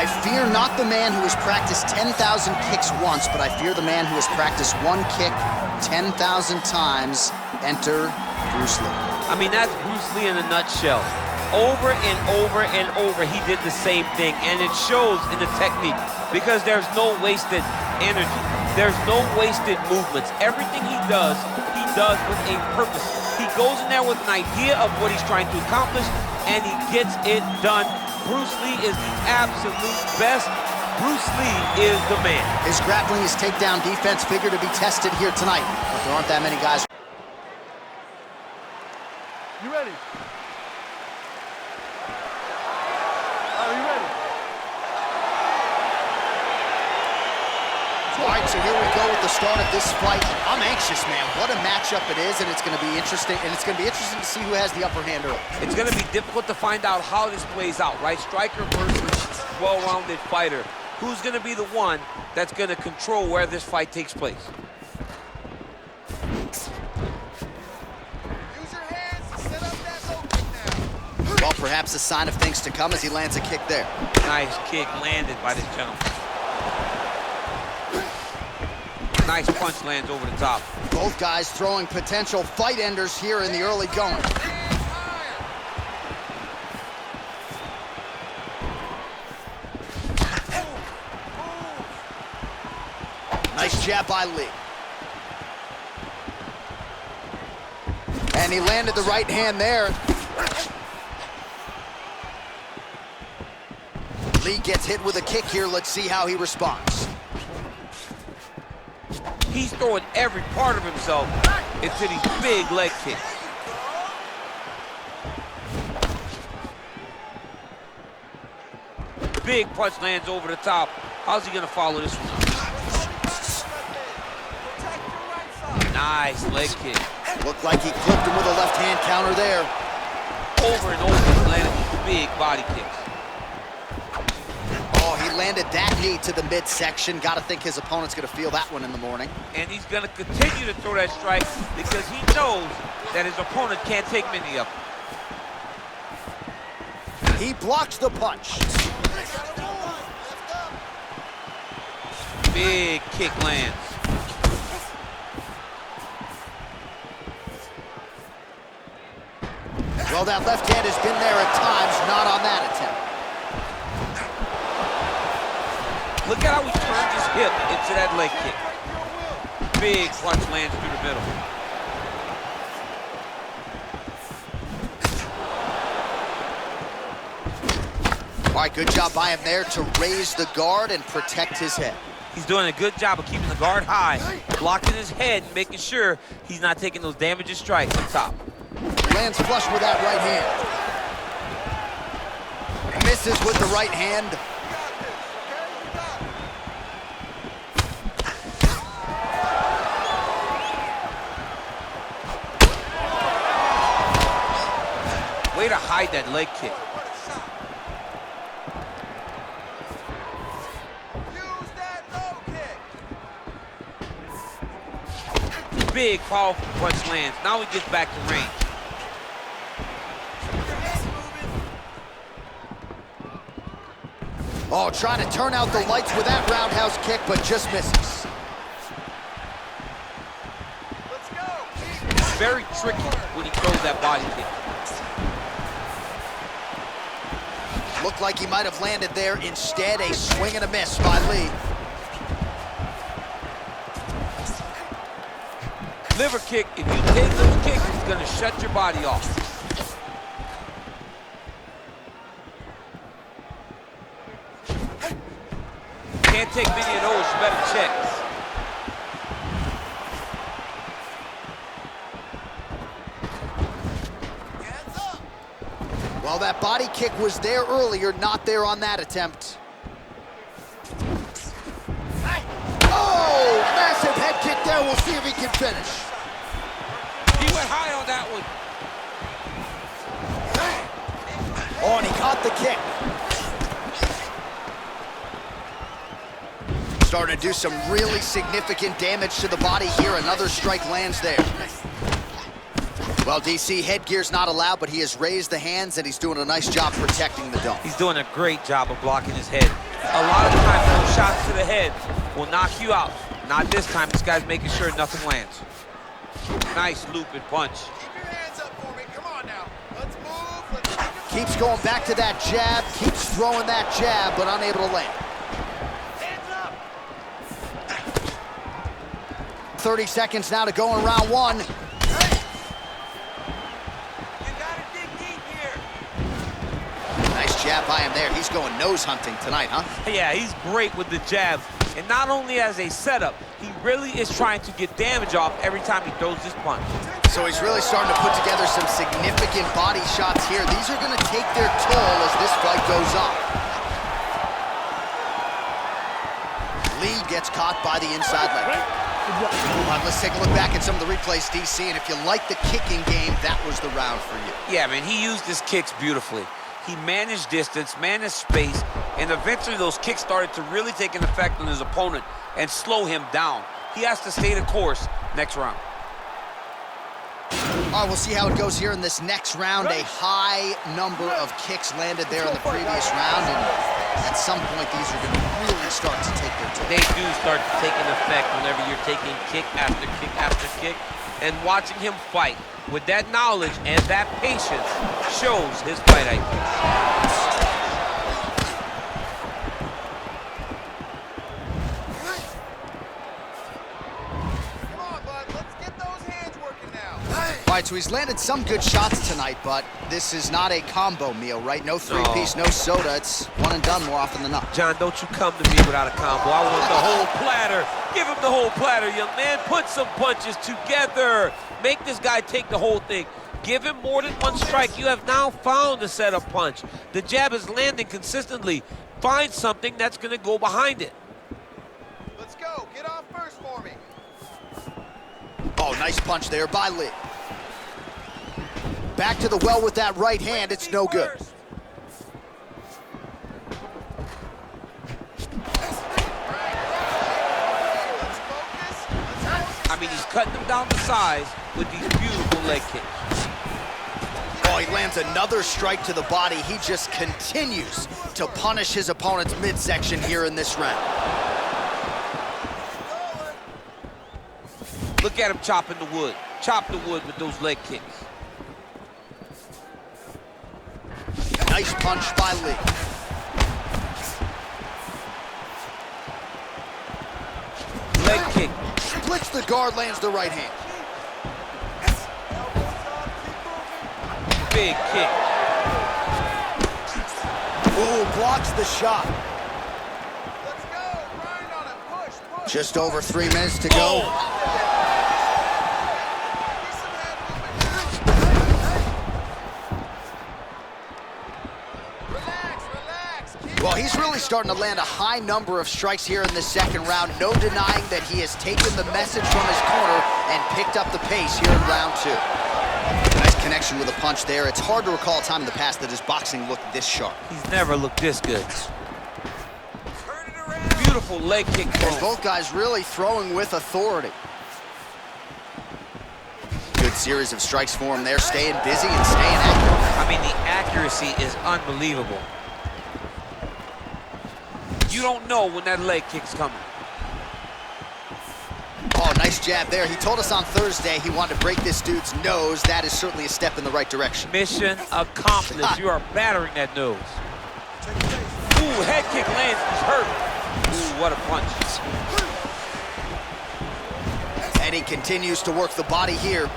I fear not the man who has practiced 10,000 kicks once, but I fear the man who has practiced one kick 10,000 times. Enter Bruce Lee. I mean, that's Bruce Lee in a nutshell. Over and over and over, he did the same thing, and it shows in the technique because there's no wasted energy. There's no wasted movements. Everything he does with a purpose. He goes in there with an idea of what he's trying to accomplish, and he gets it done. Bruce Lee is the absolute best. Bruce Lee is the man. His grappling, his takedown defense figure to be tested here tonight, but there aren't that many guys. You ready? Are you ready? All right, so here we go with the start of this fight. I'm anxious, man. What a matchup it is, and it's going to be interesting. And it's going to be interesting to see who has the upper hand early. It's going to be difficult to find out how this plays out, right? Striker versus well-rounded fighter. Who's going to be the one that's going to control where this fight takes place? Well, perhaps a sign of things to come as he lands a kick there. Nice kick landed by this gentleman. Nice punch lands over the top. Both guys throwing potential fight enders here in the early going. Nice jab by Lee. And he landed the right hand there. Lee gets hit with a kick here. Let's see how he responds. He's throwing every part of himself into these big leg kicks. Big punch lands over the top. How's he gonna follow this one up? Nice leg kick. Looked like he clipped him with a left hand counter there. Over and over, he landed these big body kicks. Oh, he landed that knee to the midsection. Got to think his opponent's going to feel that one in the morning. And he's going to continue to throw that strike because he knows that his opponent can't take many of them. He blocks the punch. Big kick lands. Well, that left hand has been there at times, not on that attempt. Look at how he turns his hip into that leg kick. Big punch lands through the middle. All right, good job by him there to raise the guard and protect his head. He's doing a good job of keeping the guard high, blocking his head, making sure he's not taking those damaging strikes on top. Lands flush with that right hand. Misses with the right hand. Way to hide that leg kick. Big, powerful punch lands. Now he gets back to range. Oh, trying to turn out the lights with that roundhouse kick, but just misses. Let's go. It's very tricky when he throws that body kick. Looked like he might have landed there. Instead, a swing and a miss by Lee. Liver kick, if you take those kicks, it's gonna shut your body off. Can't take many of those, you better check. Well, that body kick was there earlier, not there on that attempt. Oh, massive head kick there. We'll see if he can finish. He went high on that one. Oh, and he caught the kick. Starting to do some really significant damage to the body here. Another strike lands there. Well, DC, headgear's not allowed, but he has raised the hands, and he's doing a nice job protecting the dome. He's doing a great job of blocking his head. A lot of times, those shots to the head will knock you out. Not this time. This guy's making sure nothing lands. Nice loop and punch. Keep your hands up for me. Come on now. Let's move. Let's take it. Keeps going back to that jab, keeps throwing that jab, but unable to land. Hands up. 30 seconds now to go in round one. You gotta dig deep here. Nice jab by him there. He's going nose hunting tonight, huh? Yeah, he's great with the jabs. And not only as a setup, he really is trying to get damage off every time he throws this punch. So he's really starting to put together some significant body shots here. These are going to take their toll as this fight goes on. Lee gets caught by the inside leg. Let's take a look back at some of the replays, DC, and if you like the kicking game, that was the round for you. Yeah, man, he used his kicks beautifully. He managed distance, managed space, and eventually those kicks started to really take an effect on his opponent and slow him down. He has to stay the course next round. All right, we'll see how it goes here in this next round. A high number of kicks landed there in the previous round, and at some point, these are going to really start to take their toll. They do start to take an effect whenever you're taking kick after kick after kick, and watching him fight with that knowledge and that patience shows his fight IQ. Come on, bud. Let's get those hands working now. All right, so he's landed some good shots tonight, but this is not a combo meal, right? No three-piece, no soda. It's one and done more often than not. John, don't you come to me without a combo. I want the whole platter. Give him the whole platter, young man. Put some punches together. Make this guy take the whole thing. Give him more than one strike. You have now found the setup punch. The jab is landing consistently. Find something that's going to go behind it. Let's go. Get off first for me. Oh, nice punch there by Lee. Back to the well with that right hand. It's no good. Let's focus. I mean, he's cutting them down to size with these beautiful leg kicks. Oh, he lands another strike to the body. He just continues to punish his opponent's midsection here in this round. Look at him chopping the wood. Chop the wood with those leg kicks. Nice punch by Lee. Leg kick. Splits the guard, lands the right hand. Big kick. Ooh, blocks the shot. Let's go. Grind on it. Push, push. Just over 3 minutes to go. Relax, relax. Well, he's really starting to land a high number of strikes here in the second round. No denying that he has taken the message from his corner and picked up the pace here in round two. Nice connection with a punch there. It's hard to recall a time in the past that his boxing looked this sharp. He's never looked this good. Beautiful leg kick. And both guys really throwing with authority. Good series of strikes for him there, staying busy and staying accurate. I mean, the accuracy is unbelievable. You don't know when that leg kick's coming. Oh, nice jab there. He told us on Thursday he wanted to break this dude's nose. That is certainly a step in the right direction. Mission accomplished. You are battering that nose. Ooh, head kick lands. He's hurt. Ooh, what a punch. And he continues to work the body here.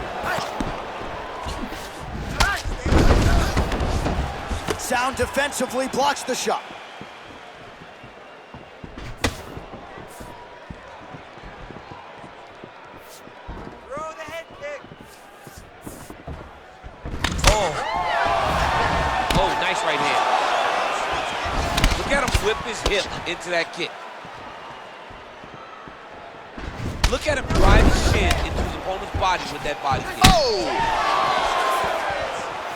Sound defensively blocks the shot. Throw the head kick. Oh. Oh, nice right hand. Look at him whip his hip into that kick. Look at him drive his shin into his opponent's body with that body kick. Oh!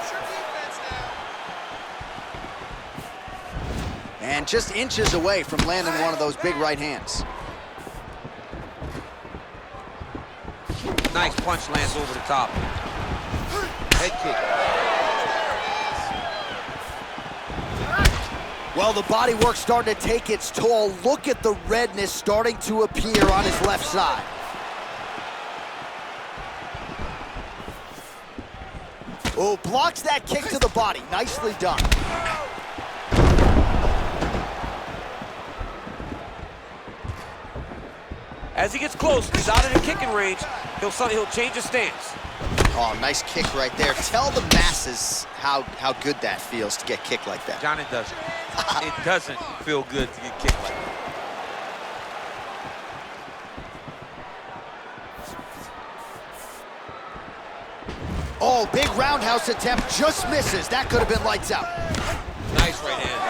It's your defense now. And just inches away from landing one of those big right hands. Nice punch lands over the top. Head kick. Well, the body work starting to take its toll. Look at the redness starting to appear on his left side. Oh, blocks that kick to the body. Nicely done. As he gets close, he's out of the kicking range. He'll change his stance. Oh, nice kick right there. Tell the masses how good that feels to get kicked like that. John, it doesn't. It doesn't feel good to get kicked like that. Oh, big roundhouse attempt, just misses. That could have been lights out. Nice right hand.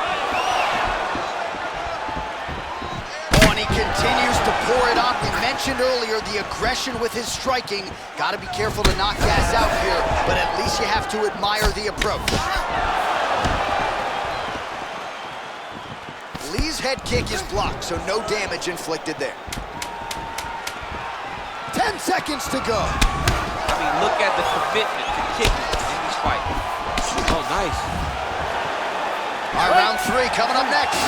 Oh, and he continues to pour it on. We mentioned earlier the aggression with his striking. Got to be careful to knock gas out here, but at least you have to admire the approach. Lee's head kick is blocked, so no damage inflicted there. 10 seconds to go. I mean, look at the commitment to kicking in this fight. Oh, nice. All right, round 3 coming up next.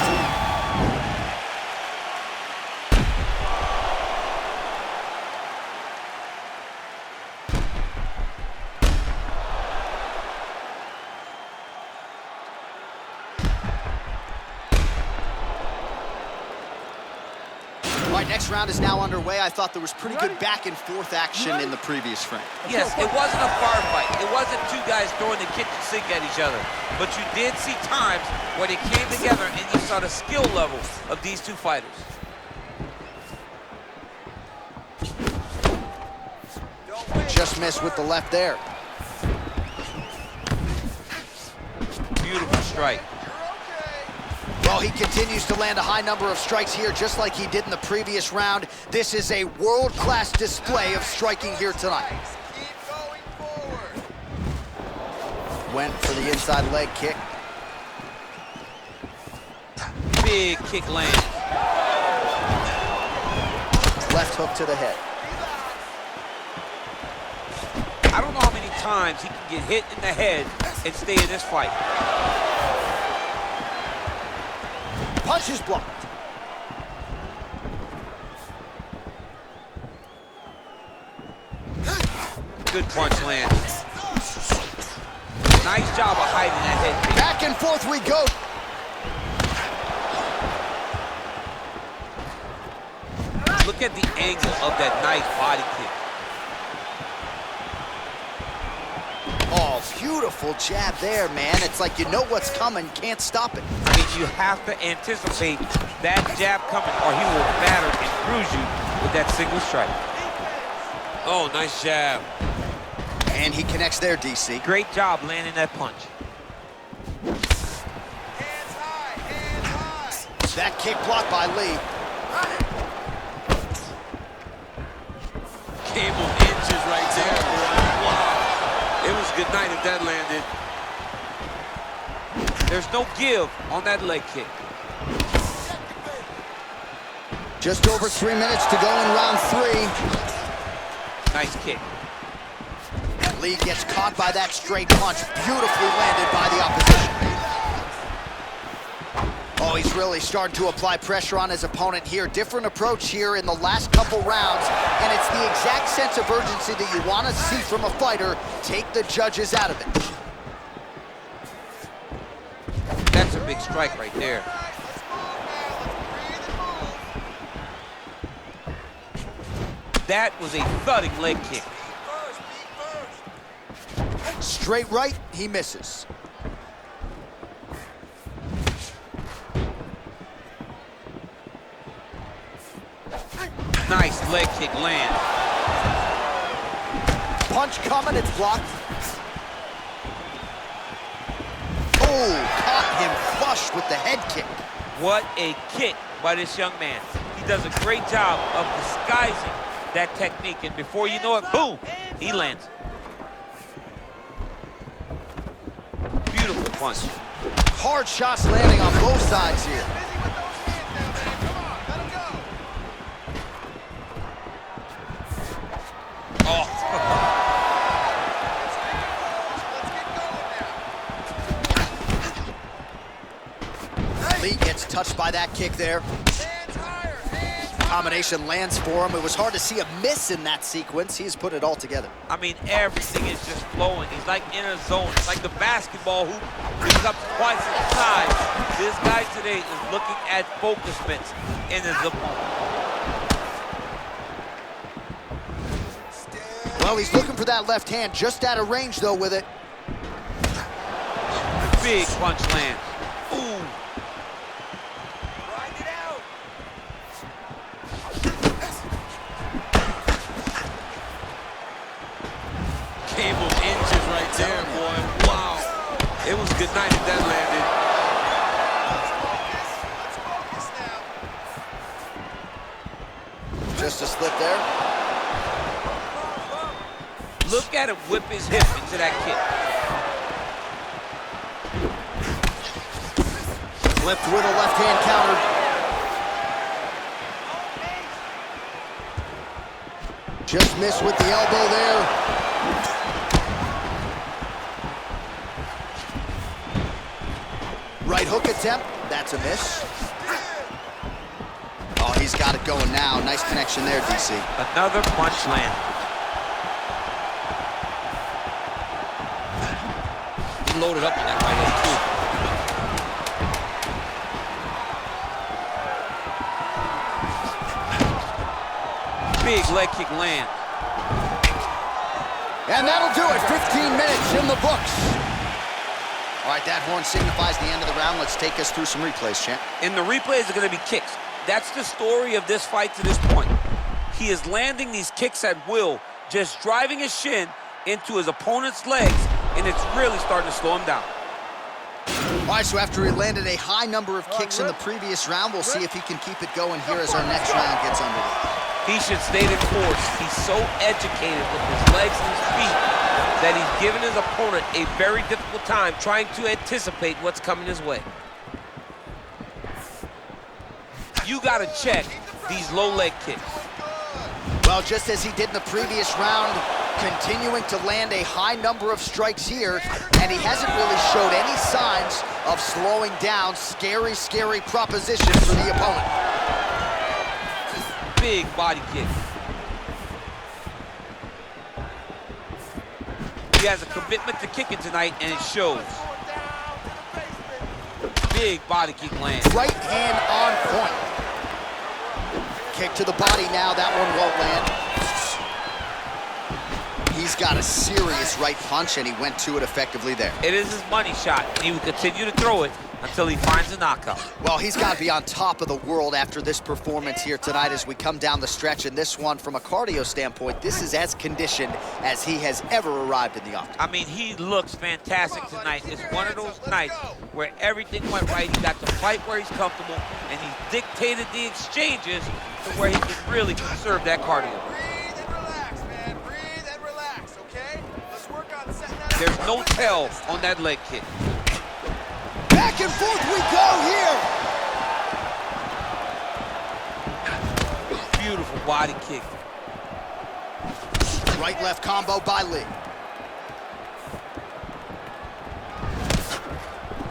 All right, next round is now underway. I thought there was pretty good back and forth action in the previous frame. Yes, it wasn't a firefight. It wasn't two guys throwing the kitchen sink at each other. But you did see times where they came together and you saw the skill level of these two fighters. Just missed with the left there. Beautiful strike. Well, he continues to land a high number of strikes here, just like he did in the previous round. This is a world-class display of striking here tonight. Keep going forward. Went for the inside leg kick. Big kick land. Left hook to the head. I don't know how many times he can get hit in the head and stay in this fight. Punch is blocked. Good punch land. Nice job of hiding that head kick. Back and forth we go. Look at the angle of that nice body kick. Oh, beautiful jab there, man. It's like you know what's coming, can't stop it. I mean, you have to anticipate that jab coming or he will batter and bruise you with that single strike. Oh, nice jab. And he connects there, DC. Great job landing that punch. Hands high, hands high. That kick blocked by Lee. Came on inches right there. Wow. It was good night if that landed. There's no give on that leg kick. Just over 3 minutes to go in round 3. Nice kick. Lee gets caught by that straight punch, beautifully landed by the opposition. Oh, he's really starting to apply pressure on his opponent here. Different approach here in the last couple rounds, and it's the exact sense of urgency that you want to see from a fighter. Take the judges out of it. That's a big strike right there. That was a thudding leg kick. Straight right, he misses. Nice leg kick land. Punch coming, it's blocked. Oh, caught him flush with the head kick. What a kick by this young man. He does a great job of disguising that technique, and before you know it, boom, he lands. Beautiful punch. Hard shots landing on both sides here. Oh. was touched by that kick there. Hands higher, hands higher. Combination lands for him. It was hard to see a miss in that sequence. He's put it all together. I mean, everything is just flowing. He's like in a zone. It's like the basketball hoop. He's up twice its size. This guy today is looking at focus mitts in his opponent. Well, he's looking for that left hand, just out of range, though, with it. Big punch lands. Ooh. Ride it out. Cable inches right there, boy. Wow. It was good night if that landed. Let's focus now. Just a slip there. Look at him whip his hip into that kick. Flipped with a left hand counter. Just missed with the elbow there. Right hook attempt. That's a miss. Oh, he's got it going now. Nice connection there, DC. Another punch land. He loaded up on that right hand, too. Big leg kick land. And that'll do it. 15 minutes in the books. All right, that horn signifies the end of the round. Let's take us through some replays, champ. And the replays are going to be kicks. That's the story of this fight to this point. He is landing these kicks at will, just driving his shin into his opponent's legs, and it's really starting to slow him down. All right, so after he landed a high number of kicks in the previous round, we'll see if he can keep it going here as our next round gets underway. He should stay the course. He's so educated with his legs and his feet that he's given his opponent a very difficult time trying to anticipate what's coming his way. You got to check these low leg kicks. Well, just as he did in the previous round, continuing to land a high number of strikes here, and he hasn't really showed any signs of slowing down. Scary, scary proposition for the opponent. Big body kick. He has a commitment to kicking tonight, and it shows. Big body kick lands. Right hand on point. Kick to the body now. That one won't land. He's got a serious right punch, and he went to it effectively there. It is his money shot, and he will continue to throw it until he finds a knockout. Well, he's got to be on top of the world after this performance here tonight as we come down the stretch. And this one, from a cardio standpoint, this is as conditioned as he has ever arrived in the octagon. I mean, he looks fantastic tonight. It's one of those nights where everything went right. He got to fight where he's comfortable, and he dictated the exchanges to where he can really conserve that cardio. Breathe and relax, man. Breathe and relax, okay? Let's work on setting that up. There's no tell on that leg kick. Back and forth we go here. Beautiful body kick. Right-left combo by Lee.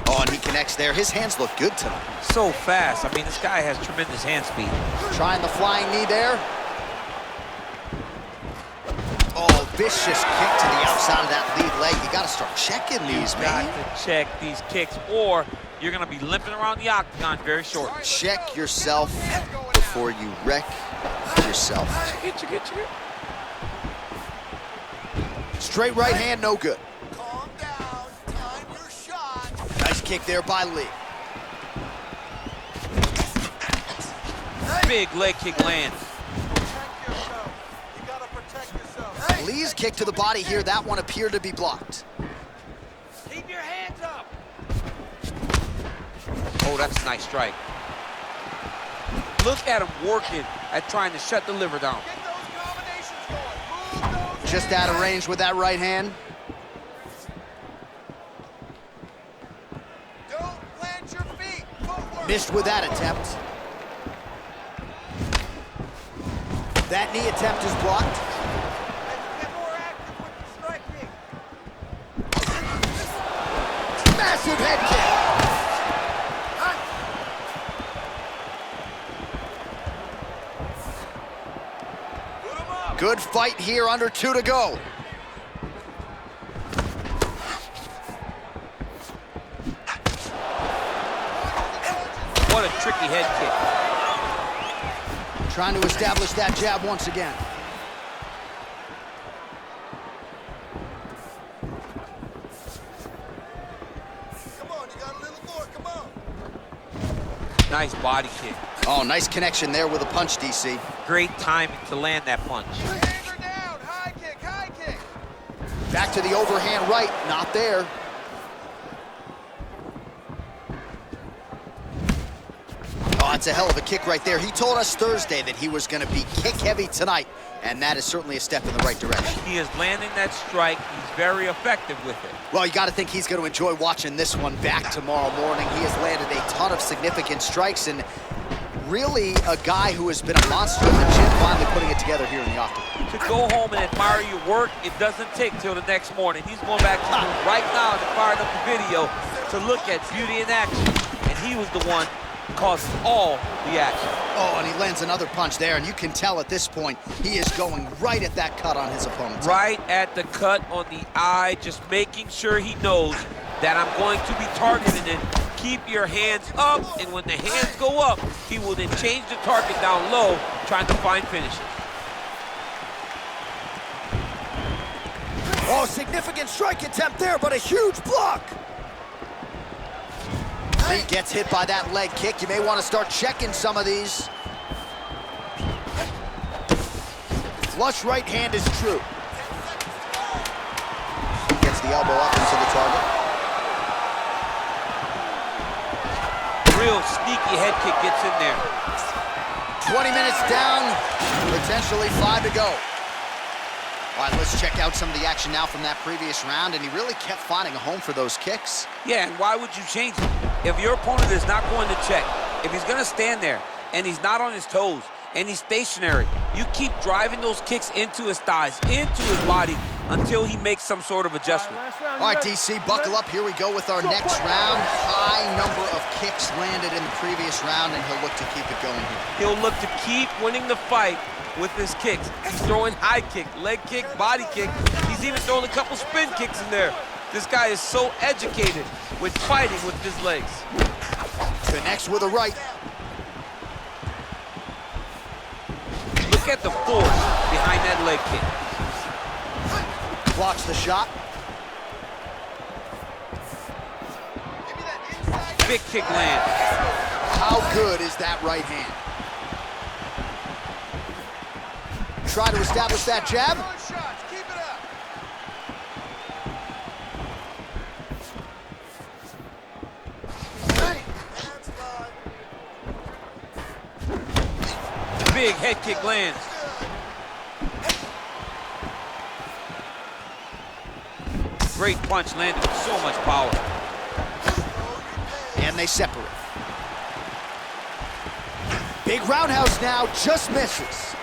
Oh, and he connects there. His hands look good tonight. So fast. I mean, this guy has tremendous hand speed. Trying the flying knee there. Oh, vicious kick to the outside of that lead leg. You got to start checking these, man. Got to check these kicks, or you're going to be limping around the octagon very shortly. Check yourself before you wreck yourself. Straight right hand, no good. Calm down. Time your shot. Nice kick there by Lee. Big leg kick lands. Protect yourself. You gotta protect yourself. Lee's kick to the body here, that one appeared to be blocked. Keep your hands up. Oh, that's a nice strike. Look at him working at trying to shut the liver down. Get those combinations going. Move those. Just out of range with that right hand. Don't plant your feet. Footwork. Missed with that attempt. That knee attempt is blocked. Get more active with the striking. Massive head kick. Good fight here, under 2 to go. What a tricky head kick. Trying to establish that jab once again. Come on, you got a little more, come on. Nice body kick. Oh, nice connection there with a punch, DC. Great timing to land that punch. Hands are down, high kick, high kick. Back to the overhand right, not there. Oh, that's a hell of a kick right there. He told us Thursday that he was going to be kick heavy tonight, and that is certainly a step in the right direction. He is landing that strike. He's very effective with it. Well, you got to think he's going to enjoy watching this one back tomorrow morning. He has landed a ton of significant strikes, and really a guy who has been a monster in the gym, finally putting it together here in the octagon. To go home and admire your work, it doesn't take till the next morning. He's going back to the room right now to fire up the video to look at beauty in action. And he was the one causing all the action. Oh, and he lands another punch there, and you can tell at this point he is going right at that cut on his opponent. Right at the cut on the eye, just making sure he knows that I'm going to be targeting it. Keep your hands up, and when the hands go up, he will then change the target down low, trying to find finishes. Oh, significant strike attempt there, but a huge block. He gets hit by that leg kick. You may want to start checking some of these. Flush right hand is true. Gets the elbow up into the target. Real sneaky head kick gets in there. 20 minutes down, potentially 5 to go. All right, let's check out some of the action now from that previous round, and he really kept finding a home for those kicks. Yeah, and why would you change it? If your opponent is not going to check, if he's going to stand there and he's not on his toes and he's stationary, you keep driving those kicks into his thighs, into his body, until he makes some sort of adjustment. All right, DC, buckle up. Here we go with our next round. High number of kicks landed in the previous round, and he'll look to keep it going here. He'll look to keep winning the fight with his kicks. He's throwing high kick, leg kick, body kick. He's even throwing a couple spin kicks in there. This guy is so educated with fighting with his legs. Connects with a right. Look at the force behind that leg kick. Blocks the shot. Give me that inside. Big kick lands. How good is that right hand? Try to establish that jab. Good shots, keep it up. That's fine. Big head kick lands. Great punch landed with so much power. And they separate. Big roundhouse now, just misses.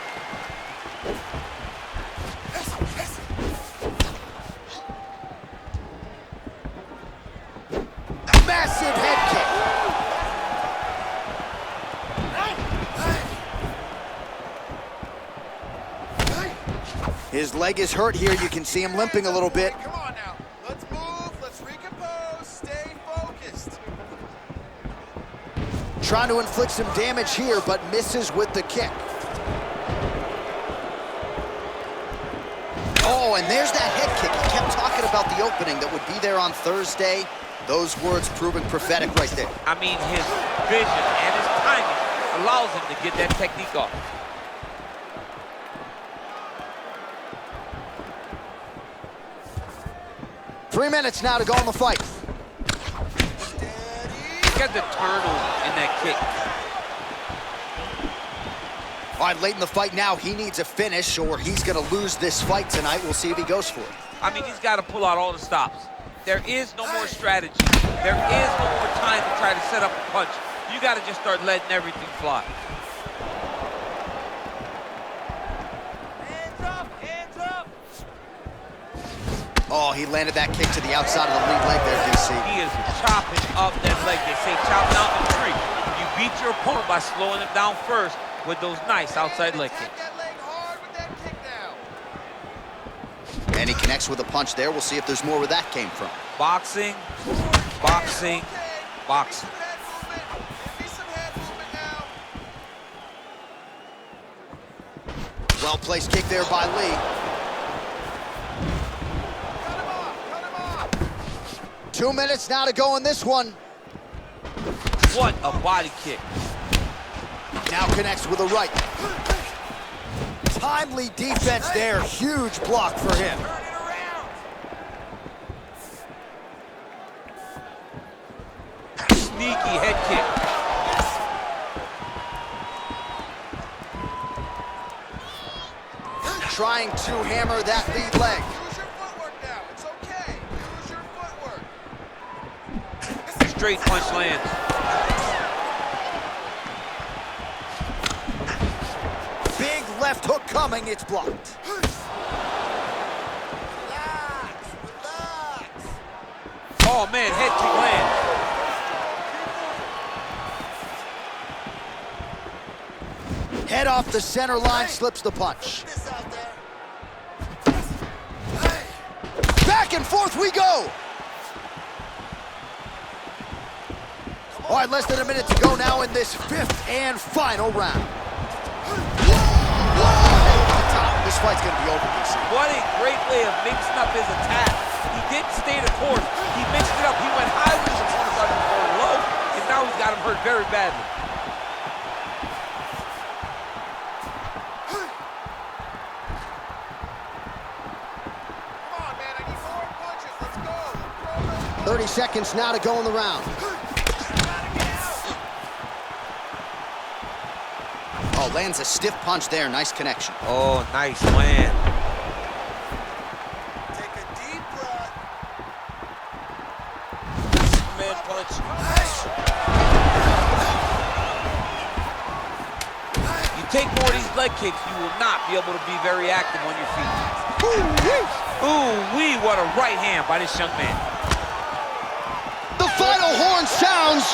Massive head kick. His leg is hurt here. You can see him limping a little bit. Come on now. Let's move. Let's recompose. Stay focused. Trying to inflict some damage here, but misses with the kick. Oh, and there's that head kick. He kept talking about the opening that would be there on Thursday. Those words proving prophetic right there. I mean, his vision and his timing allows him to get that technique off. Three minutes now to go in the fight. Look at the turnover in that kick. All right, late in the fight now, he needs a finish or he's going to lose this fight tonight. We'll see if he goes for it. I mean, he's got to pull out all the stops. There is no more strategy. There is no more time to try to set up a punch. You got to just start letting everything fly. Hands up, hands up. Oh, he landed that kick to the outside of the lead leg there, DC. He is chopping up that leg. They say chop down the tree. You beat your opponent by slowing him down first with those nice outside leg Attack kicks. that leg hard with that kick now. Connects with a punch there. We'll see if there's more where that came from. Boxing, boxing, boxing. Head movement. Give me some head movement now. Well-placed kick there by Lee. Cut him off. Cut him off. 2 minutes now to go in this one. What a body kick. Now connects with a right. Timely defense there. Huge block for him. Turn it around. Sneaky head kick. Trying to hammer that lead leg. Use your footwork now. It's okay. Use your footwork. Straight punch lands. Big left hook coming. It's blocked. Relax. Relax. Oh man, head kick lands. Head off the center line, slips the punch. This out there. Back and forth we go. All right, less than a minute to go now in this 5th and final round. This fight's gonna be over, DC. What a great way of mixing up his attack. He didn't stay the course. He mixed it up. He went high with his opponent, started going low, and now he's got him hurt very badly. Come on, man. I need more punches. Let's go. 30 seconds now to go in the round. Oh, lands a stiff punch there. Nice connection. Oh, nice land. Take a deep breath. Man punch. You take more of these leg kicks, you will not be able to be very active on your feet. Ooh-wee, what a right hand by this young man. The final horn sounds.